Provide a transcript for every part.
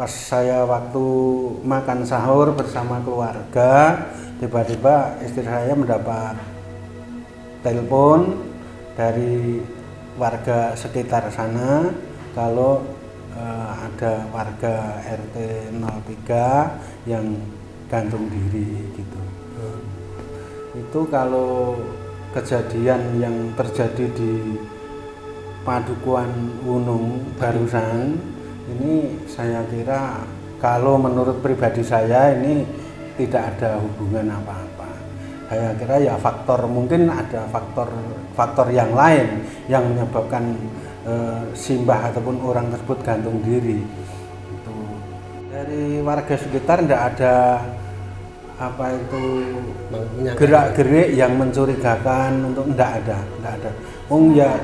pas saya waktu makan sahur bersama keluarga, tiba-tiba istri saya mendapat telepon dari warga sekitar sana kalau ada warga RT 03 yang gantung diri gitu. Itu kalau kejadian yang terjadi di Padukuhan Wunung barusan ini, saya kira kalau menurut pribadi saya ini tidak ada hubungan apa-apa. Saya kira ya mungkin ada faktor yang lain yang menyebabkan simbah ataupun orang tersebut gantung diri. Itu. Dari warga sekitar tidak ada gerak-gerik yang mencurigakan, untuk tidak ada. Ya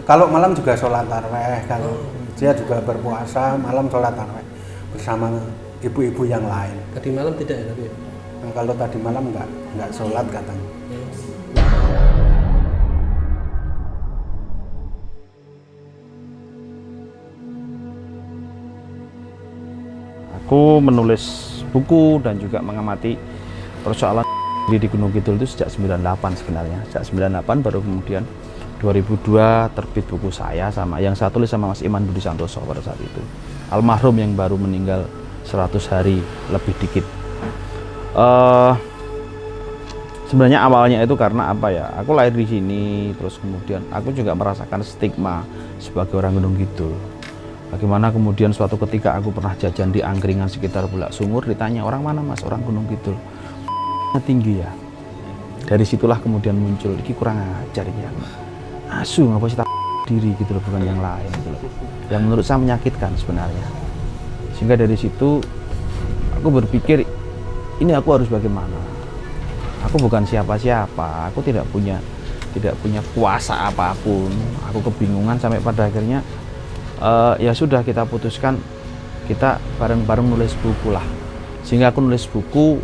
kalau malam juga sholat tarawih, kalau dia juga berpuasa malam sholat tarawih bersama ibu-ibu yang lain. Tadi malam tidak ya tapi? Nah, kalau tadi malam nggak sholat katanya. Aku menulis buku dan juga mengamati persoalan di Gunung Kidul itu sejak 98 sebenarnya. Sejak 98 baru kemudian 2002 terbit buku saya sama yang saya tulis sama Mas Iman Budi Santoso pada saat itu. Almarhum yang baru meninggal 100 hari lebih dikit. Sebenarnya awalnya itu karena apa ya? Aku lahir di sini, terus kemudian aku juga merasakan stigma sebagai orang Gunung Kidul. Bagaimana kemudian suatu ketika aku pernah jajan di angkringan sekitar Bulak Sungur, ditanya orang mana Mas, orang Gunung Kidul. Tinggi ya. Dari situlah kemudian muncul, ini kurang ajar ya. Asu ngapa sih diri gitu loh, bukan yang lain gitu loh. Yang menurut saya menyakitkan sebenarnya. Sehingga dari situ aku berpikir ini aku harus bagaimana. Aku bukan siapa-siapa, aku tidak punya kuasa apapun. Aku kebingungan sampai pada akhirnya ya sudah, kita putuskan kita bareng-bareng nulis buku lah. Sehingga aku nulis buku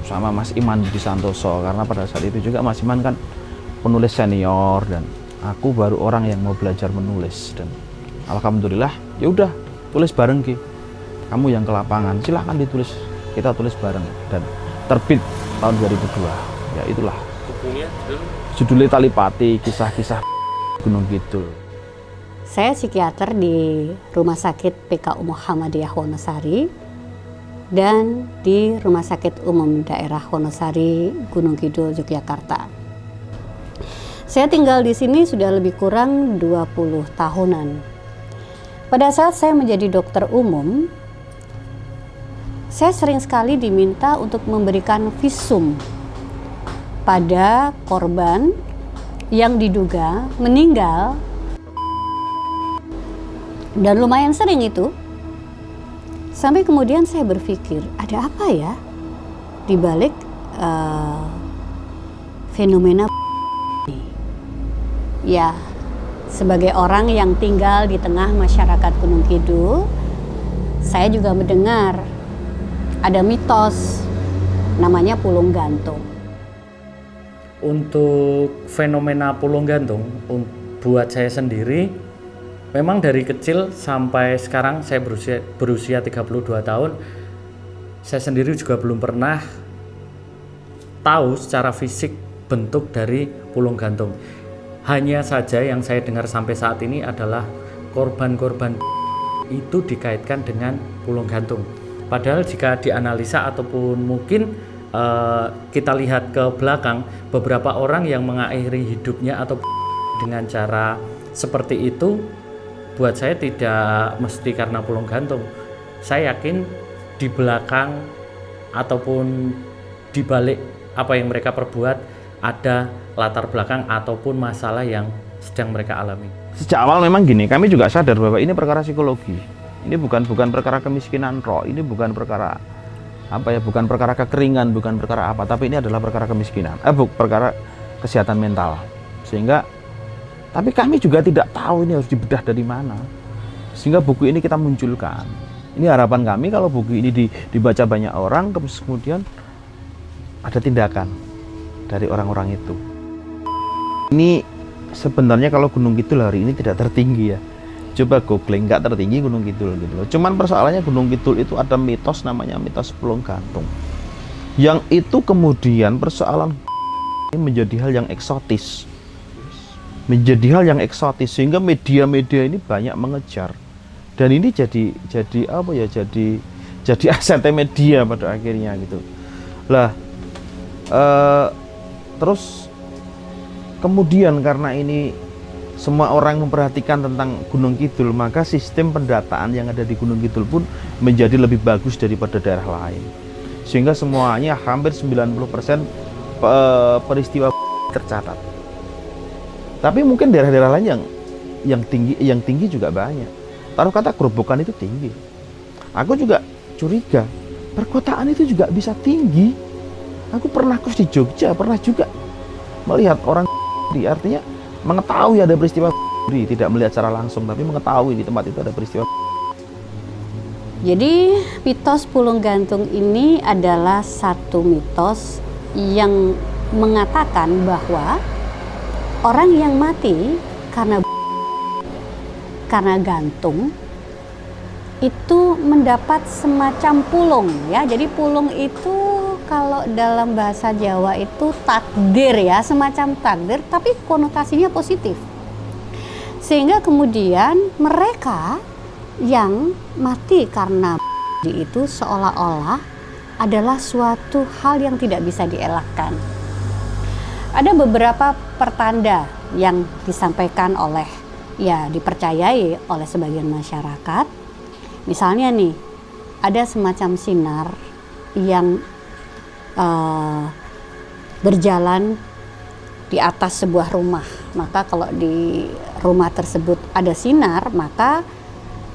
sama Mas Iman Budi Santoso, karena pada saat itu juga Mas Iman kan penulis senior dan aku baru orang yang mau belajar menulis. Dan alhamdulillah ya udah, tulis bareng Ki. Kamu yang ke lapangan silahkan ditulis, kita tulis bareng, dan terbit tahun 2002. Ya itulah bukunya, judulnya Talipati, kisah-kisah Gunung Kidul. Saya psikiater di Rumah Sakit PKU Muhammadiyah Wonosari dan di Rumah Sakit Umum Daerah Wonosari Gunung Kidul Yogyakarta. Saya tinggal di sini sudah lebih kurang 20 tahunan. Pada saat saya menjadi dokter umum, saya sering sekali diminta untuk memberikan visum pada korban yang diduga meninggal. Dan lumayan sering itu, sampai kemudian saya berpikir, ada apa ya di balik fenomena ini? Ya, sebagai orang yang tinggal di tengah masyarakat Gunung Kidul, saya juga mendengar ada mitos namanya pulung gantung. Untuk fenomena pulung gantung, buat saya sendiri, memang dari kecil sampai sekarang saya berusia 32 tahun, saya sendiri juga belum pernah tahu secara fisik bentuk dari pulung gantung. Hanya saja yang saya dengar sampai saat ini adalah korban-korban itu dikaitkan dengan pulung gantung. Padahal jika dianalisa ataupun mungkin kita lihat ke belakang, beberapa orang yang mengakhiri hidupnya atau dengan cara seperti itu, buat saya tidak mesti karena pulung gantung. Saya yakin di belakang ataupun di balik apa yang mereka perbuat ada latar belakang ataupun masalah yang sedang mereka alami. Sejak awal memang gini, kami juga sadar bahwa ini perkara psikologi. Ini bukan perkara kemiskinan roh, ini bukan perkara bukan perkara kekeringan, bukan perkara apa, tapi ini adalah perkara kemiskinan. Perkara kesehatan mental. Sehingga tapi kami juga tidak tahu ini harus dibedah dari mana. Sehingga buku ini kita munculkan. Ini harapan kami kalau buku ini dibaca banyak orang, kemudian ada tindakan dari orang-orang itu. Ini sebenarnya kalau Gunung Kidul hari ini tidak tertinggi ya. coba googling, nggak tertinggi Gunung Kidul gitu loh. Cuman persoalannya Gunung Kidul itu ada mitos namanya mitos Pulung Gantung, yang itu kemudian persoalan ini menjadi hal yang eksotis, sehingga media-media ini banyak mengejar, dan ini jadi apa ya, jadi aset media pada akhirnya gitu lah. Terus kemudian karena ini semua orang memperhatikan tentang Gunung Kidul, maka sistem pendataan yang ada di Gunung Kidul pun menjadi lebih bagus daripada daerah lain, sehingga semuanya hampir 90% peristiwa tercatat. Tapi mungkin daerah-daerah lain yang tinggi juga banyak. Taruh kata Grobogan itu tinggi, aku juga curiga perkotaan itu juga bisa tinggi. Aku pernah kos di Jogja, pernah juga melihat orang artinya mengetahui ada peristiwa, tidak melihat secara langsung, tapi mengetahui di tempat itu ada peristiwa. Jadi mitos Pulung Gantung ini adalah satu mitos yang mengatakan bahwa orang yang mati karena gantung itu mendapat semacam pulung ya. Jadi pulung itu kalau dalam bahasa Jawa itu takdir ya, semacam takdir, tapi konotasinya positif. Sehingga kemudian mereka yang mati karena itu seolah-olah adalah suatu hal yang tidak bisa dielakkan. Ada beberapa pertanda yang disampaikan oleh, ya dipercayai oleh sebagian masyarakat. Misalnya nih, ada semacam sinar yang berjalan di atas sebuah rumah. Maka kalau di rumah tersebut ada sinar, maka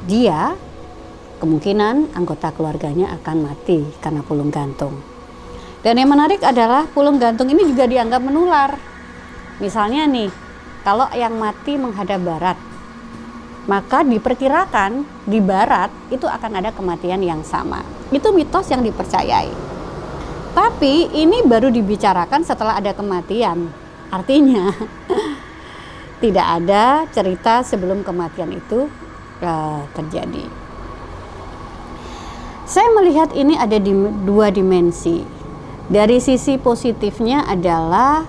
dia kemungkinan anggota keluarganya akan mati karena pulung gantung. Dan yang menarik adalah pulung gantung ini juga dianggap menular. Misalnya nih, kalau yang mati menghadap barat, maka diperkirakan di barat itu akan ada kematian yang sama. Itu mitos yang dipercayai. Tapi ini baru dibicarakan setelah ada kematian. Artinya tidak ada cerita sebelum kematian itu terjadi. Saya melihat ini ada di dua dimensi. Dari sisi positifnya adalah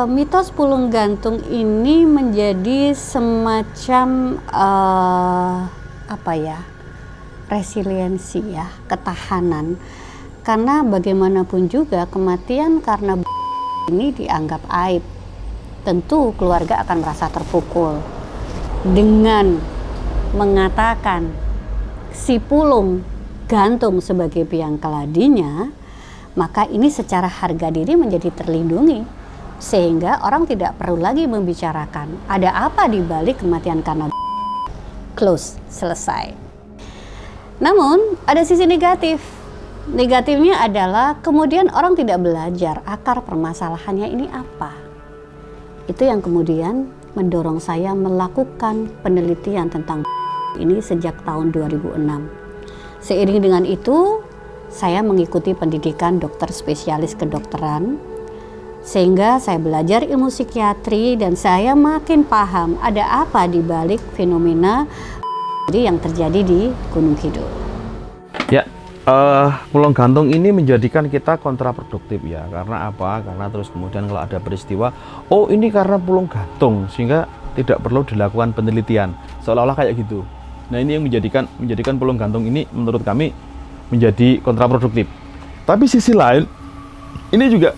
mitos pulung gantung ini menjadi semacam resiliensi ya, ketahanan. Karena bagaimanapun juga kematian karena ini dianggap aib. Tentu keluarga akan merasa terpukul. Dengan mengatakan si pulung gantung sebagai biang keladinya, maka ini secara harga diri menjadi terlindungi. Sehingga orang tidak perlu lagi membicarakan ada apa di balik kematian karena close, selesai. Namun ada sisi negatif. Negatifnya adalah kemudian orang tidak belajar akar permasalahannya ini apa. Itu yang kemudian mendorong saya melakukan penelitian tentang ini sejak tahun 2006. Seiring dengan itu, saya mengikuti pendidikan dokter spesialis kedokteran, sehingga saya belajar ilmu psikiatri dan saya makin paham ada apa di balik fenomena yang terjadi di Gunung Kidul. Ya, pulung gantung ini menjadikan kita kontraproduktif ya. Karena apa? Karena terus kemudian kalau ada peristiwa, oh ini karena pulung gantung, sehingga tidak perlu dilakukan penelitian, seolah-olah kayak gitu. Nah ini yang menjadikan pulung gantung ini menurut kami menjadi kontraproduktif. Tapi sisi lain, ini juga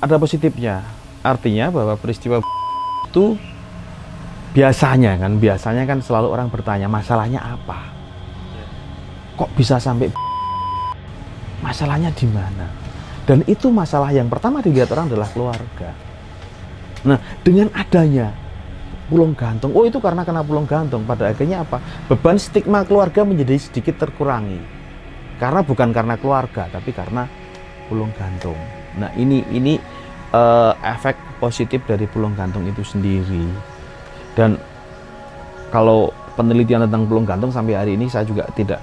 ada positifnya. Artinya bahwa peristiwa itu biasanya kan selalu orang bertanya masalahnya apa? Kok bisa sampai masalahnya di mana? Dan itu masalah yang pertama dilihat orang adalah keluarga. Nah, dengan adanya pulung gantung, oh itu karena kena pulung gantung, pada akhirnya apa? Beban stigma keluarga menjadi sedikit terkurangi. Karena bukan karena keluarga, tapi karena pulung gantung. Nah, ini efek positif dari pulung gantung itu sendiri. Dan kalau penelitian tentang pulung gantung sampai hari ini saya juga tidak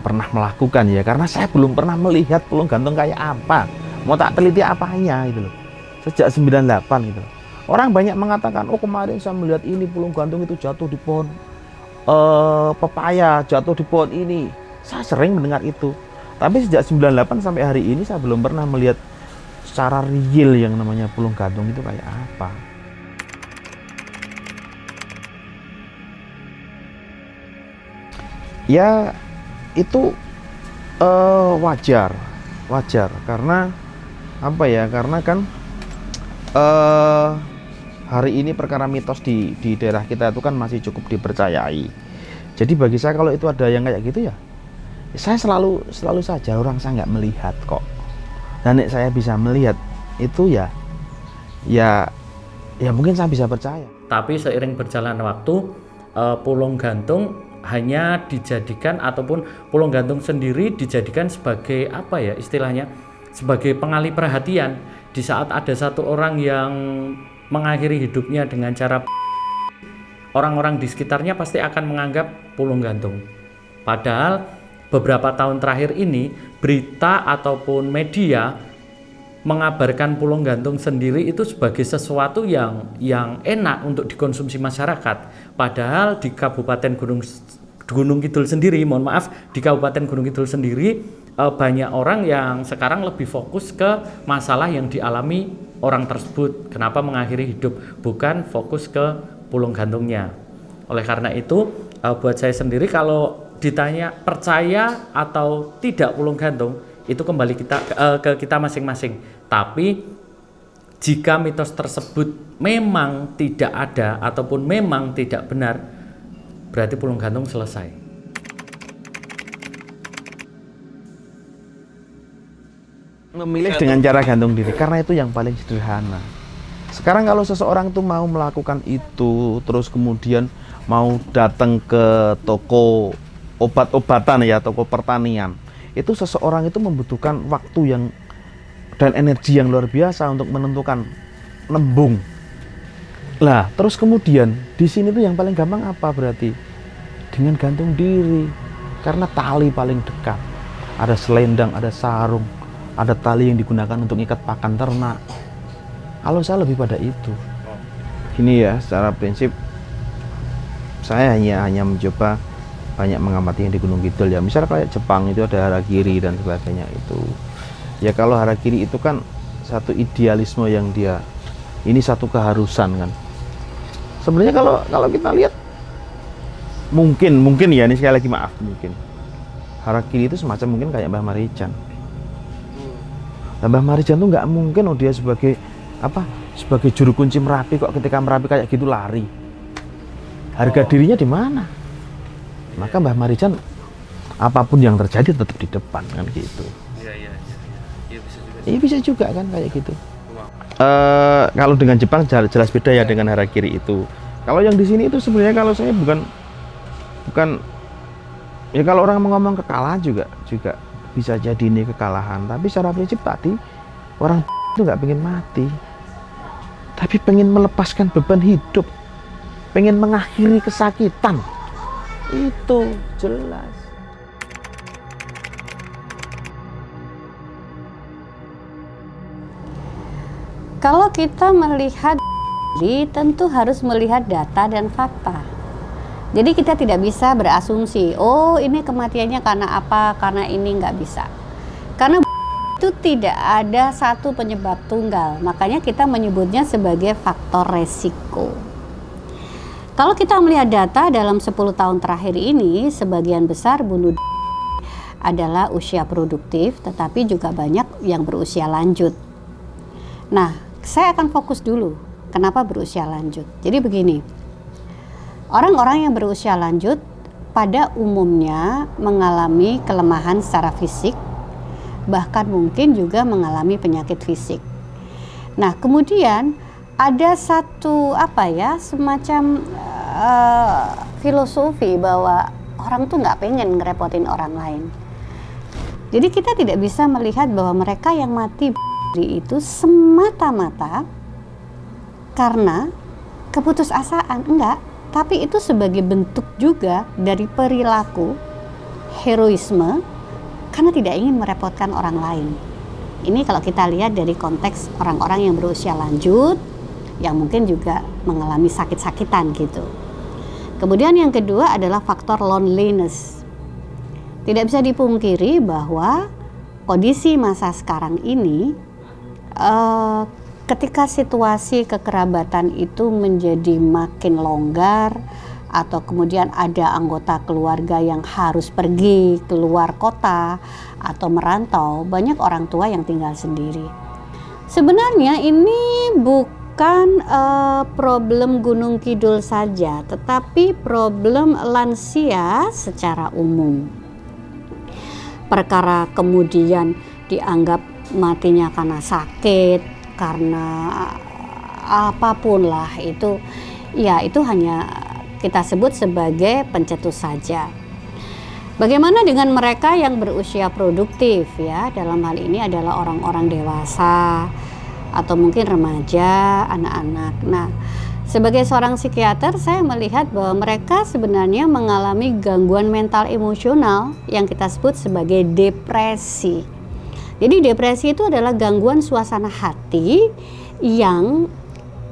pernah melakukan ya, karena saya belum pernah melihat pulung gantung kayak apa, mau tak teliti apanya gitu loh, sejak 98 gitu. Orang banyak mengatakan, oh kemarin saya melihat ini pulung gantung itu jatuh di pohon pepaya, jatuh di pohon ini. Saya sering mendengar itu. Tapi sejak 98 sampai hari ini saya belum pernah melihat secara real yang namanya pulung gantung itu kayak apa. Ya itu wajar karena apa ya? Karena kan hari ini perkara mitos di daerah kita itu kan masih cukup dipercayai. Jadi bagi saya kalau itu ada yang kayak gitu ya, saya selalu saja orang saya nggak melihat kok. Dan saya bisa melihat itu ya mungkin saya bisa percaya. Tapi seiring berjalan waktu, pulung gantung hanya dijadikan ataupun pulung gantung sendiri dijadikan sebagai apa ya istilahnya, sebagai pengalih perhatian di saat ada satu orang yang mengakhiri hidupnya dengan cara orang-orang di sekitarnya pasti akan menganggap pulung gantung. Padahal beberapa tahun terakhir ini berita ataupun media mengabarkan pulung gantung sendiri itu sebagai sesuatu yang enak untuk dikonsumsi masyarakat. Padahal di Kabupaten Gunung Kidul sendiri, di Kabupaten Gunung Kidul sendiri banyak orang yang sekarang lebih fokus ke masalah yang dialami orang tersebut. Kenapa mengakhiri hidup, bukan fokus ke pulung gantungnya. Oleh karena itu, buat saya sendiri kalau ditanya percaya atau tidak pulung gantung, itu kembali ke kita masing-masing. Tapi jika mitos tersebut memang tidak ada ataupun memang tidak benar, berarti pulung gantung selesai. Memilih dengan cara gantung diri karena itu yang paling sederhana. Sekarang kalau seseorang tuh mau melakukan itu terus kemudian mau datang ke toko obat-obatan ya, toko pertanian, itu seseorang itu membutuhkan waktu yang dan energi yang luar biasa untuk menentukan nembung. Lah, terus kemudian di sini tuh yang paling gampang apa berarti? Dengan gantung diri. Karena tali paling dekat. Ada selendang, ada sarung, ada tali yang digunakan untuk ikat pakan ternak. Kalau saya lebih pada itu. Gini ya, secara prinsip saya hanya mencoba banyak mengamati yang di Gunung Kidul ya. Misalnya kayak Jepang itu ada harakiri dan sebagainya itu. Ya kalau harakiri itu kan satu idealisme yang dia ini satu keharusan kan. Sebenarnya kalau kita lihat mungkin ya, ini sekali lagi maaf, mungkin harakiri itu semacam mungkin kayak Mbah Marijan. Mbah Marijan tuh nggak mungkin dia sebagai juru kunci Merapi kok ketika Merapi kayak gitu lari. Harga dirinya di mana? Maka Mbah Marijan apapun yang terjadi tetap di depan kan gitu. Iya bisa juga kan kayak gitu. Kalau dengan Jepang jelas beda ya dengan harakiri itu. Kalau yang di sini itu sebenarnya kalau saya bukan ya kalau orang ngomong kekalahan juga bisa jadi ini kekalahan. Tapi secara prinsip tadi orang itu nggak pengen mati, tapi pengen melepaskan beban hidup, pengen mengakhiri kesakitan. Itu jelas. Kalau kita melihat diri, tentu harus melihat data dan fakta. Jadi kita tidak bisa berasumsi, oh ini kematiannya karena apa, karena ini nggak bisa. Karena itu tidak ada satu penyebab tunggal, makanya kita menyebutnya sebagai faktor resiko. Kalau kita melihat data dalam 10 tahun terakhir ini, sebagian besar bunuh diri adalah usia produktif, tetapi juga banyak yang berusia lanjut. Nah, saya akan fokus dulu kenapa berusia lanjut. Jadi begini, orang-orang yang berusia lanjut pada umumnya mengalami kelemahan secara fisik, bahkan mungkin juga mengalami penyakit fisik. Nah, kemudian ada satu semacam filosofi bahwa orang tuh nggak pengen ngerepotin orang lain. Jadi kita tidak bisa melihat bahwa mereka yang mati itu semata-mata karena keputusasaan, enggak, tapi itu sebagai bentuk juga dari perilaku heroisme karena tidak ingin merepotkan orang lain. Ini kalau kita lihat dari konteks orang-orang yang berusia lanjut, yang mungkin juga mengalami sakit-sakitan gitu. Kemudian yang kedua adalah faktor loneliness. Tidak bisa dipungkiri bahwa kondisi masa sekarang ini ketika situasi kekerabatan itu menjadi makin longgar, atau kemudian ada anggota keluarga yang harus pergi keluar kota atau merantau, banyak orang tua yang tinggal sendiri. Sebenarnya ini bukan problem Gunung Kidul saja, tetapi problem lansia secara umum. Perkara kemudian dianggap matinya karena sakit, karena apapun lah itu, ya itu hanya kita sebut sebagai pencetus saja. Bagaimana dengan mereka yang berusia produktif ya? Dalam hal ini adalah orang-orang dewasa atau mungkin remaja, anak-anak. Nah, sebagai seorang psikiater saya melihat bahwa mereka sebenarnya mengalami gangguan mental emosional yang kita sebut sebagai depresi. Jadi depresi itu adalah gangguan suasana hati yang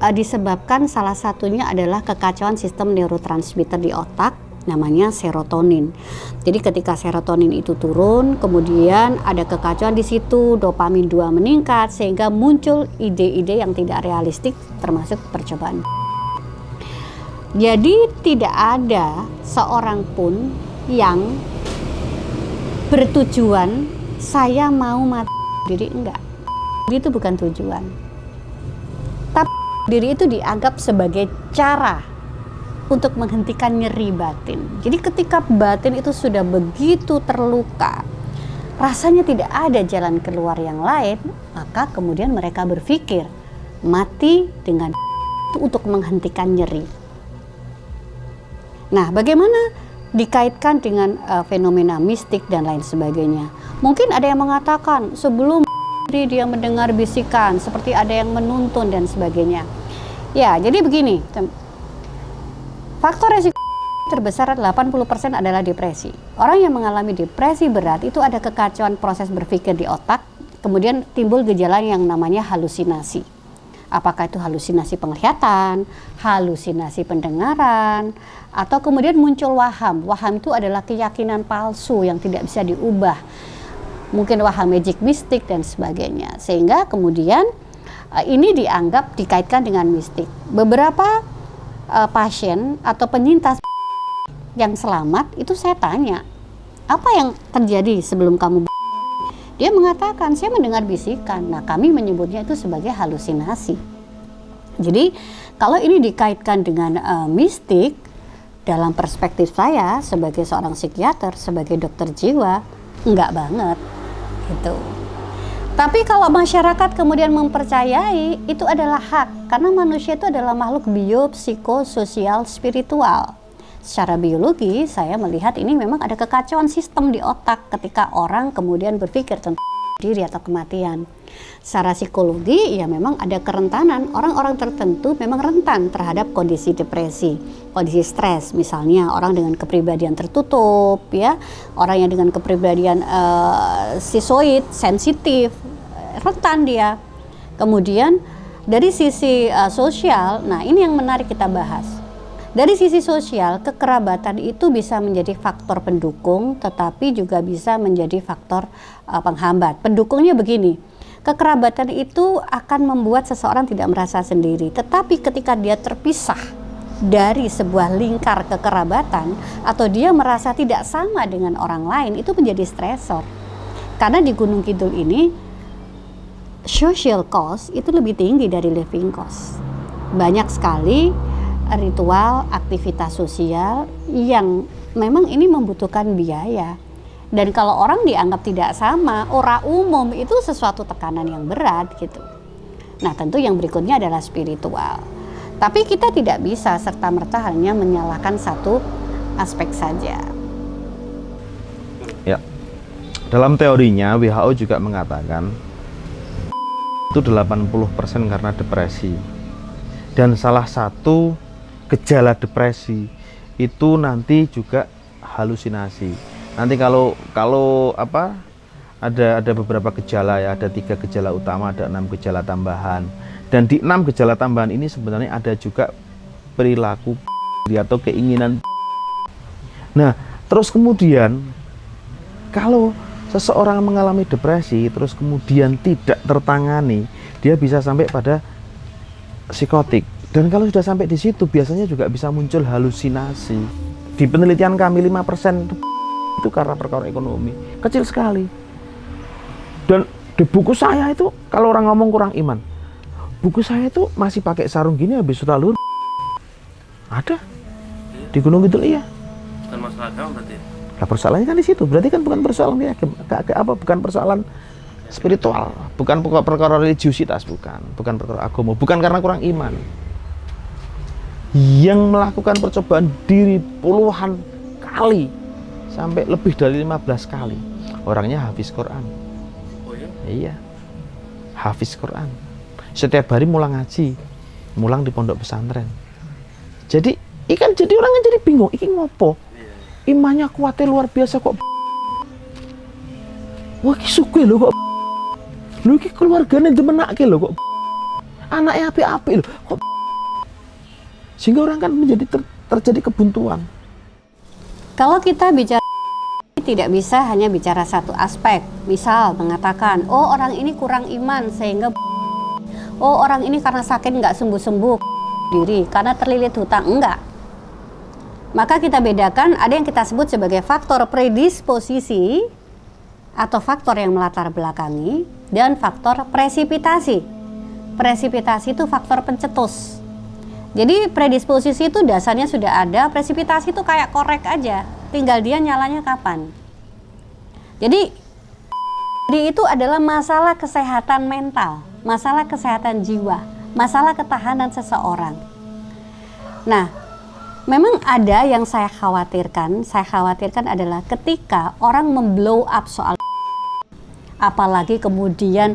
disebabkan salah satunya adalah kekacauan sistem neurotransmitter di otak, namanya serotonin. Jadi ketika serotonin itu turun, kemudian ada kekacauan di situ, dopamin 2 meningkat, sehingga muncul ide-ide yang tidak realistik, termasuk percobaan. Jadi tidak ada seorang pun yang bertujuan saya mau mati diri, enggak. Itu bukan tujuan. Tapi diri itu dianggap sebagai cara untuk menghentikan nyeri batin. Jadi ketika batin itu sudah begitu terluka, rasanya tidak ada jalan keluar yang lain, maka kemudian mereka berpikir mati dengan untuk menghentikan nyeri. Nah, bagaimana dikaitkan dengan fenomena mistik dan lain sebagainya? Mungkin ada yang mengatakan sebelum dia mendengar bisikan, seperti ada yang menuntun dan sebagainya. Ya, jadi begini, faktor resiko terbesar 80% adalah depresi. Orang yang mengalami depresi berat itu ada kekacauan proses berpikir di otak, kemudian timbul gejala yang namanya halusinasi. Apakah itu halusinasi penglihatan, halusinasi pendengaran, atau kemudian muncul waham. Waham itu adalah keyakinan palsu yang tidak bisa diubah. Mungkin waham magic mistik dan sebagainya, sehingga kemudian ini dianggap dikaitkan dengan mistik. Beberapa pasien atau penyintas yang selamat itu saya tanya, apa yang terjadi sebelum kamu? Dia mengatakan, saya mendengar bisikan. Nah, kami menyebutnya itu sebagai halusinasi. Jadi kalau ini dikaitkan dengan mistik, dalam perspektif saya sebagai seorang psikiater, sebagai dokter jiwa, enggak banget gitu. Tapi kalau masyarakat kemudian mempercayai, itu adalah hak, karena manusia itu adalah makhluk biopsikososial spiritual. Secara biologi saya melihat ini memang ada kekacauan sistem di otak ketika orang kemudian berpikir tentang diri atau kematian. Secara psikologi ya memang ada kerentanan, orang-orang tertentu memang rentan terhadap kondisi depresi, kondisi stres, misalnya orang dengan kepribadian tertutup ya, orang yang dengan kepribadian skizoid, sensitif, rentan dia. Kemudian dari sisi sosial, nah ini yang menarik kita bahas. Dari sisi sosial, kekerabatan itu bisa menjadi faktor pendukung, tetapi juga bisa menjadi faktor penghambat. Pendukungnya begini, kekerabatan itu akan membuat seseorang tidak merasa sendiri, tetapi ketika dia terpisah dari sebuah lingkar kekerabatan, atau dia merasa tidak sama dengan orang lain, itu menjadi stresor. Karena di Gunung Kidul ini, social cost itu lebih tinggi dari living cost. Banyak sekali ritual, aktivitas sosial yang memang ini membutuhkan biaya. Dan kalau orang dianggap tidak sama, ora umum, itu sesuatu tekanan yang berat gitu. Nah, tentu yang berikutnya adalah spiritual. Tapi kita tidak bisa serta-merta hanya menyalahkan satu aspek saja. Ya. Dalam teorinya WHO juga mengatakan itu 80% karena depresi. Dan salah satu gejala depresi itu nanti juga halusinasi. Nanti kalau ada beberapa gejala ya, ada 3 gejala utama, ada 6 gejala tambahan. Dan di 6 gejala tambahan ini sebenarnya ada juga perilaku atau keinginan. Nah, terus kemudian kalau seseorang mengalami depresi terus kemudian tidak tertangani, dia bisa sampai pada psikotik. Dan kalau sudah sampai di situ biasanya juga bisa muncul halusinasi. Di penelitian kami 5% itu karena perkara ekonomi, kecil sekali. Dan di buku saya itu kalau orang ngomong kurang iman, buku saya itu masih pakai sarung gini habis lalu ada di Gunung Kidul. Iya. Bukan masalah agama berarti. Nah, persoalannya kan di situ. Berarti kan bukan persoalan bukan persoalan spiritual, bukan perkara religiusitas, bukan perkara agama, bukan karena kurang iman. Yang melakukan percobaan diri puluhan kali sampai lebih dari 15 kali orangnya hafiz Quran. Oh ya? Iya, hafiz Quran. Setiap hari mulang ngaji, mulang di pondok pesantren. Jadi orang kan jadi bingung, iki ngopo? Imannya kuatnya luar biasa kok. Wah, iki suke lho kok. Lho iki keluargane demenake lho kok. Anaknya api-api lho kok. Sehingga orang kan menjadi terjadi kebuntuan. Kalau kita bicara tidak bisa hanya bicara satu aspek. Misal mengatakan, oh orang ini kurang iman sehingga oh orang ini karena sakit nggak sembuh-sembuh diri karena terlilit hutang. Enggak. Maka kita bedakan, ada yang kita sebut sebagai faktor predisposisi atau faktor yang melatar belakangi dan faktor presipitasi. Presipitasi itu faktor pencetus. Jadi predisposisi itu dasarnya sudah ada, presipitasi itu kayak korek aja, tinggal dia nyalanya kapan. Jadi itu adalah masalah kesehatan mental, masalah kesehatan jiwa, masalah ketahanan seseorang. Nah, memang ada yang saya khawatirkan adalah ketika orang memblow up soal, apalagi kemudian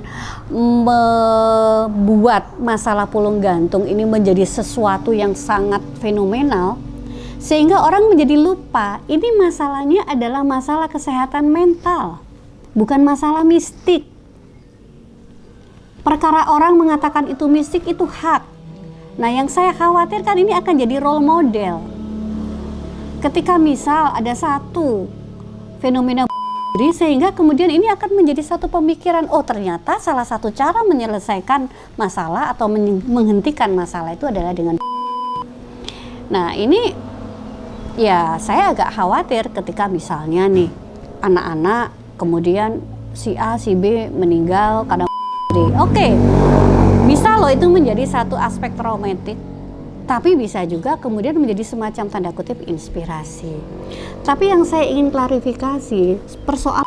membuat masalah pulung gantung ini menjadi sesuatu yang sangat fenomenal, sehingga orang menjadi lupa ini masalahnya adalah masalah kesehatan mental, bukan masalah mistik. Perkara orang mengatakan itu mistik itu hak. Nah, yang saya khawatirkan ini akan jadi role model. Ketika misal ada satu fenomena diri, sehingga kemudian ini akan menjadi satu pemikiran, oh ternyata salah satu cara menyelesaikan masalah atau menghentikan masalah itu adalah dengan. Nah, ini ya saya agak khawatir ketika misalnya nih anak-anak kemudian si A, si B meninggal karena oke, bisa loh itu menjadi satu aspek traumatik, tapi bisa juga kemudian menjadi semacam tanda kutip inspirasi. Tapi yang saya ingin klarifikasi, persoalan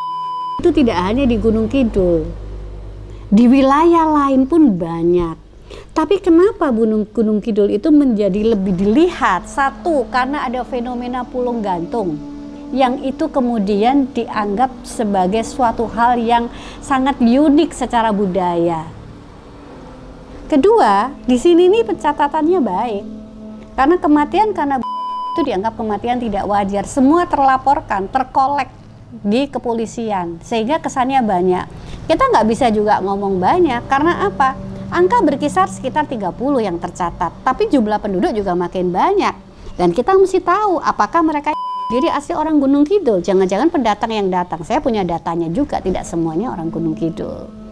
itu tidak hanya di Gunung Kidul, di wilayah lain pun banyak. Tapi kenapa Gunung Kidul itu menjadi lebih dilihat? Satu, karena ada fenomena pulung gantung, yang itu kemudian dianggap sebagai suatu hal yang sangat unik secara budaya. Kedua, di sini nih pencatatannya baik, karena kematian karena itu dianggap kematian tidak wajar. Semua terlaporkan, terkolek di kepolisian, sehingga kesannya banyak. Kita nggak bisa juga ngomong banyak, karena apa? Angka berkisar sekitar 30 yang tercatat, tapi jumlah penduduk juga makin banyak. Dan kita mesti tahu apakah mereka diri asli orang Gunung Kidul, jangan-jangan pendatang yang datang. Saya punya datanya juga, tidak semuanya orang Gunung Kidul.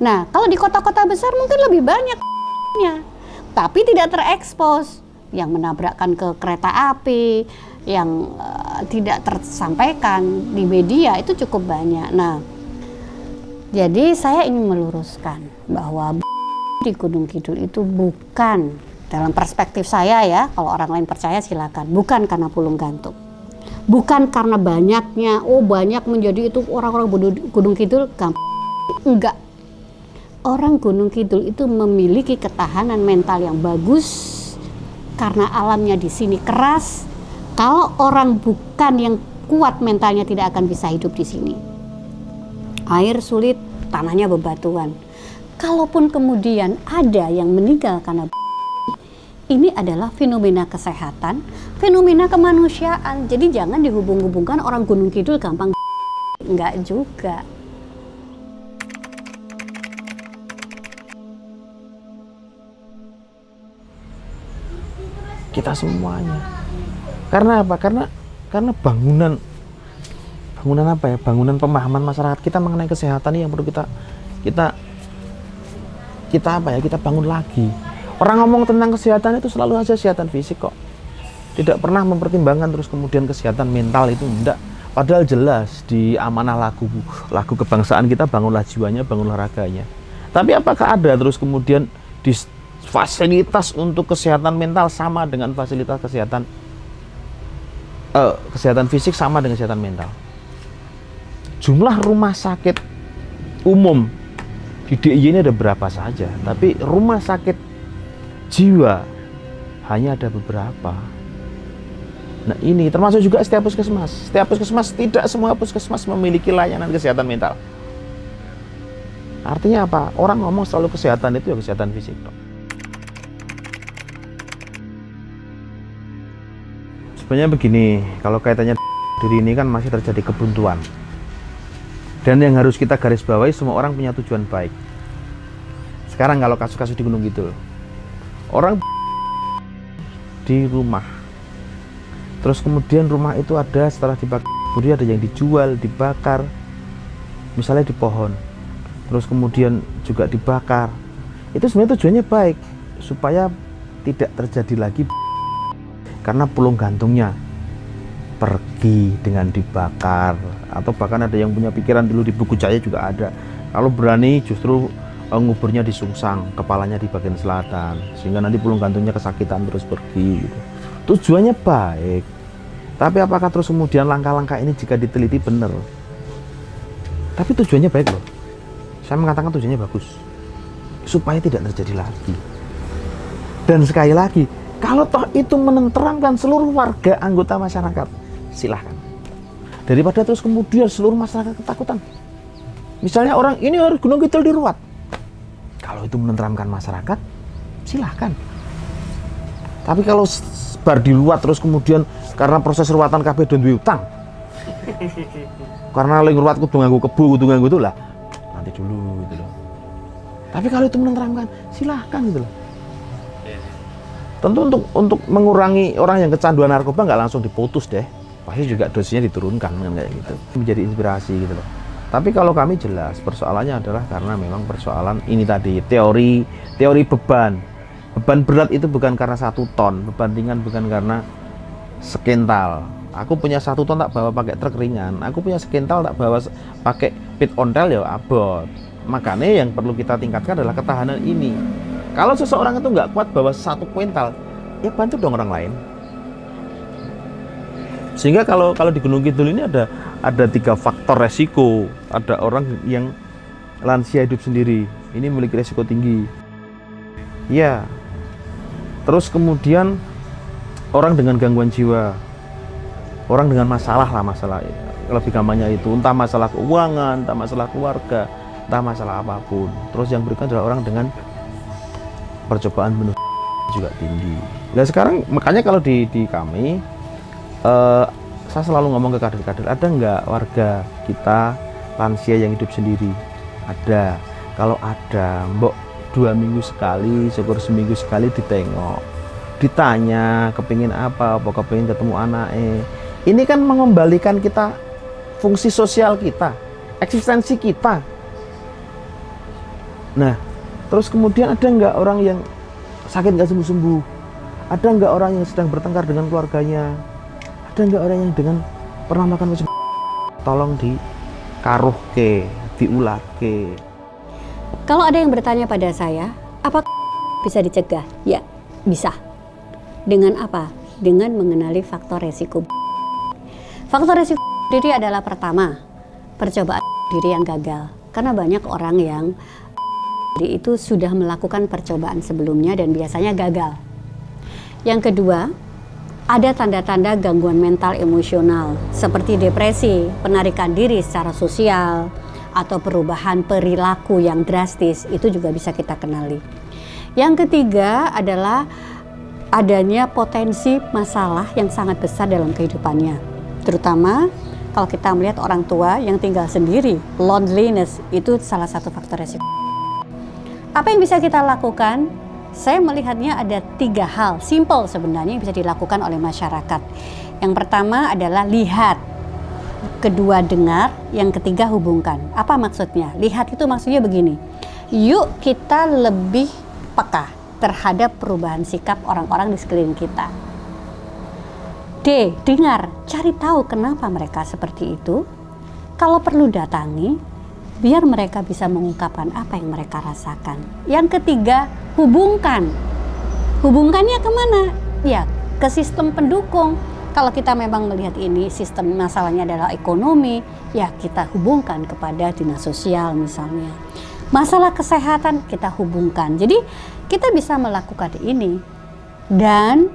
Nah, kalau di kota-kota besar mungkin lebih banyak, tapi tidak terekspos. Yang menabrakkan ke kereta api, yang tidak tersampaikan di media itu cukup banyak. Nah, jadi saya ingin meluruskan bahwa di Gunung Kidul itu bukan, dalam perspektif saya ya, kalau orang lain percaya silakan, bukan karena pulung gantung. Bukan karena banyaknya, oh banyak menjadi itu orang-orang Gunung Kidul gampang. Enggak. Orang Gunung Kidul itu memiliki ketahanan mental yang bagus karena alamnya di sini keras. Kalau orang bukan yang kuat mentalnya tidak akan bisa hidup di sini. Air sulit, tanahnya bebatuan. Kalaupun kemudian ada yang meninggal karena ini adalah fenomena kesehatan, fenomena kemanusiaan. Jadi jangan dihubung-hubungkan orang Gunung Kidul gampang. Enggak juga. kita semuanya. Karena apa? Karena bangunan apa ya? Bangunan pemahaman masyarakat kita mengenai kesehatan ini yang perlu kita apa ya? Kita bangun lagi. Orang ngomong tentang kesehatan itu selalu aja kesehatan fisik kok. Tidak pernah mempertimbangkan terus kemudian kesehatan mental itu enggak. Padahal jelas di amanah lagu kebangsaan kita, bangunlah jiwanya, bangunlah raganya. Tapi apakah ada terus kemudian di fasilitas untuk kesehatan mental sama dengan fasilitas kesehatan fisik sama dengan kesehatan mental? Jumlah rumah sakit umum di DIY ini ada berapa saja, tapi rumah sakit jiwa hanya ada beberapa. Nah ini termasuk juga setiap puskesmas. Setiap puskesmas, tidak semua puskesmas memiliki layanan kesehatan mental. Artinya apa? Orang ngomong selalu kesehatan itu ya kesehatan fisik. Sebenarnya begini, kalau kaitannya diri ini kan masih terjadi kebuntuan. Dan yang harus kita garis bawahi, semua orang punya tujuan baik. Sekarang kalau kasus-kasus di Gunung Kidul, orang di rumah, terus kemudian rumah itu ada setelah dibakar, kemudian ada yang dijual, dibakar, misalnya di pohon, terus kemudian juga dibakar. Itu sebenarnya tujuannya baik, supaya tidak terjadi lagi, karena pulung gantungnya pergi dengan dibakar. Atau bahkan ada yang punya pikiran, dulu di Buku Jaya juga ada, kalau berani justru nguburnya di Sungsang, kepalanya di bagian selatan, sehingga nanti pulung gantungnya kesakitan terus pergi gitu. Tujuannya baik, tapi apakah terus kemudian langkah-langkah ini jika diteliti benar? Tapi tujuannya baik loh. Saya mengatakan tujuannya bagus, supaya tidak terjadi lagi. Dan sekali lagi, kalau toh itu menenteramkan seluruh warga anggota masyarakat, silahkan. Daripada terus kemudian seluruh masyarakat ketakutan. Misalnya orang ini harus Gunung Kidul diruat. Kalau itu menenteramkan masyarakat, silahkan. Tapi kalau bar diruat terus kemudian karena proses ruatan kabeh dan duwe utang. Karena lagi ruat kudu nganggo kebu, kudu nganggo itu lah. Nanti dulu gitu loh. Tapi kalau itu menenteramkan, silahkan gitu loh. Tentu untuk mengurangi orang yang kecanduan narkoba nggak langsung diputus deh. Pasti juga dosisnya diturunkan kan kayak gitu. Menjadi inspirasi gitu loh. Tapi kalau kami jelas persoalannya adalah karena memang persoalan ini tadi, teori beban. Beban berat itu bukan karena 1 ton, beban ringan bukan karena sekental. Aku punya 1 ton tak bawa pakai truk ringan, aku punya sekental tak bawa pakai pit ontel ya abot. Makanya yang perlu kita tingkatkan adalah ketahanan ini. Kalau seseorang itu nggak kuat bawa 1 kuintal, ya bantu dong orang lain. Sehingga kalau di Gunung Kidul ini ada 3 faktor resiko. Ada orang yang lansia hidup sendiri, ini memiliki resiko tinggi. Ya. Terus kemudian orang dengan gangguan jiwa, orang dengan masalah lebih gampangnya itu, entah masalah keuangan, entah masalah keluarga, entah masalah apapun. Terus yang berikutnya adalah orang dengan percobaan bunuh juga tinggi. Nah sekarang makanya kalau di kami, saya selalu ngomong ke kader-kader, ada nggak warga kita lansia yang hidup sendiri? Ada. Kalau ada, mbok 2 minggu sekali, syukur seminggu sekali ditengok, ditanya kepingin apa kepingin ketemu anaknya. Ini kan mengembalikan kita fungsi sosial kita, eksistensi kita. Nah terus kemudian ada nggak orang yang sakit nggak sembuh-sembuh? Ada nggak orang yang sedang bertengkar dengan keluarganya? Ada nggak orang yang dengan pernah makan macam? Tolong dikaruhke, diulake. Kalau ada yang bertanya pada saya, apa bisa dicegah? Ya, bisa. Dengan apa? Dengan mengenali faktor resiko. Faktor resiko diri adalah pertama, percobaan diri yang gagal. Karena banyak orang yang itu sudah melakukan percobaan sebelumnya dan biasanya gagal. Yang kedua, ada tanda-tanda gangguan mental emosional seperti depresi, penarikan diri secara sosial, atau perubahan perilaku yang drastis, itu juga bisa kita kenali. Yang ketiga adalah adanya potensi masalah yang sangat besar dalam kehidupannya. Terutama kalau kita melihat orang tua yang tinggal sendiri, loneliness itu salah satu faktor resiko. Apa yang bisa kita lakukan? saya melihatnya ada 3 hal simple sebenarnya yang bisa dilakukan oleh masyarakat. Yang pertama adalah lihat, kedua dengar, yang ketiga hubungkan. Apa maksudnya? Lihat itu maksudnya begini, yuk kita lebih peka terhadap perubahan sikap orang-orang di sekeliling kita. D, dengar, cari tahu kenapa mereka seperti itu. Kalau perlu datangi, biar mereka bisa mengungkapkan apa yang mereka rasakan. Yang ketiga, hubungkan. Hubungkannya kemana? Ya, ke sistem pendukung. Kalau kita memang melihat ini sistem masalahnya adalah ekonomi, ya kita hubungkan kepada dinas sosial misalnya. Masalah kesehatan kita hubungkan. Jadi kita bisa melakukan ini. Dan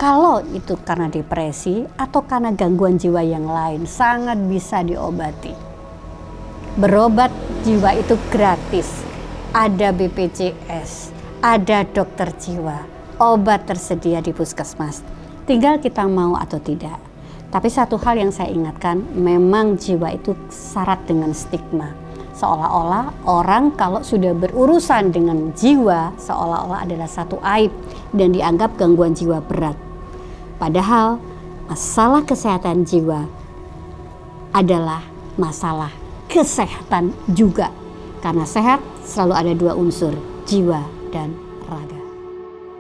kalau itu karena depresi atau karena gangguan jiwa yang lain, sangat bisa diobati. Berobat jiwa itu gratis, ada BPJS, ada dokter jiwa, obat tersedia di puskesmas. Tinggal kita mau atau tidak. Tapi satu hal yang saya ingatkan, memang jiwa itu syarat dengan stigma. Seolah-olah orang kalau sudah berurusan dengan jiwa, seolah-olah adalah satu aib dan dianggap gangguan jiwa berat. Padahal masalah kesehatan jiwa adalah masalah kesehatan juga, karena sehat selalu ada 2 unsur, jiwa dan raga.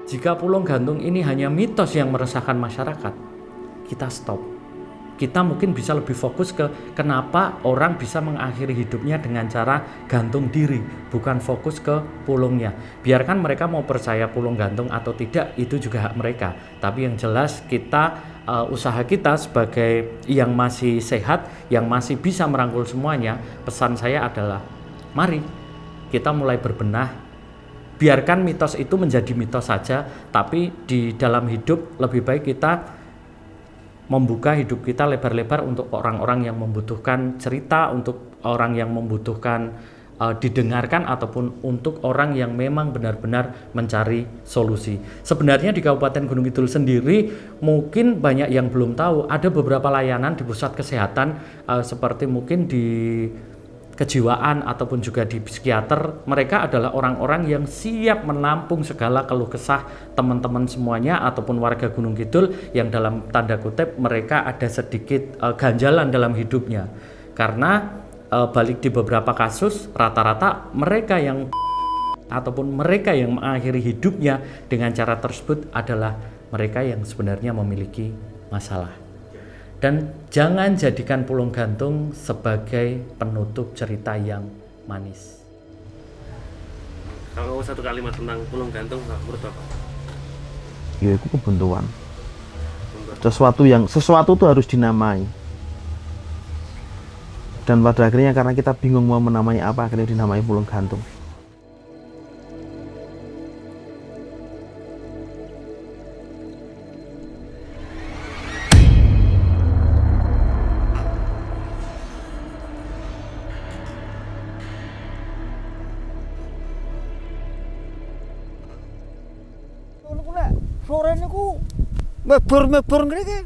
Jika pulung gantung ini hanya mitos yang meresahkan masyarakat, kita stop. Kita mungkin bisa lebih fokus ke kenapa orang bisa mengakhiri hidupnya dengan cara gantung diri, bukan fokus ke pulungnya. Biarkan mereka mau percaya pulung gantung atau tidak, itu juga hak mereka. Tapi yang jelas kita usaha kita sebagai yang masih sehat, yang masih bisa merangkul semuanya, pesan saya adalah mari kita mulai berbenah. Biarkan mitos itu menjadi mitos saja, tapi di dalam hidup lebih baik kita membuka hidup kita lebar-lebar untuk orang-orang yang membutuhkan cerita, untuk orang yang membutuhkan didengarkan, ataupun untuk orang yang memang benar-benar mencari solusi. Sebenarnya di Kabupaten Gunung Kidul sendiri mungkin banyak yang belum tahu, ada beberapa layanan di pusat kesehatan seperti mungkin di kejiwaan ataupun juga di psikiater. Mereka adalah orang-orang yang siap menampung segala keluh kesah teman-teman semuanya ataupun warga Gunung Kidul yang dalam tanda kutip mereka ada sedikit ganjalan dalam hidupnya. Karena balik di beberapa kasus rata-rata mereka yang ataupun mereka yang mengakhiri hidupnya dengan cara tersebut adalah mereka yang sebenarnya memiliki masalah. Dan jangan jadikan pulung gantung sebagai penutup cerita yang manis. Kalau satu kalimat tentang pulung gantung, menurut Bapak? Ya itu kebuntuan. Sesuatu itu harus dinamai. Dan pada akhirnya karena kita bingung mau menamai apa, akhirnya dinamai pulung gantung. Sore niku mebur-mebur ngene iki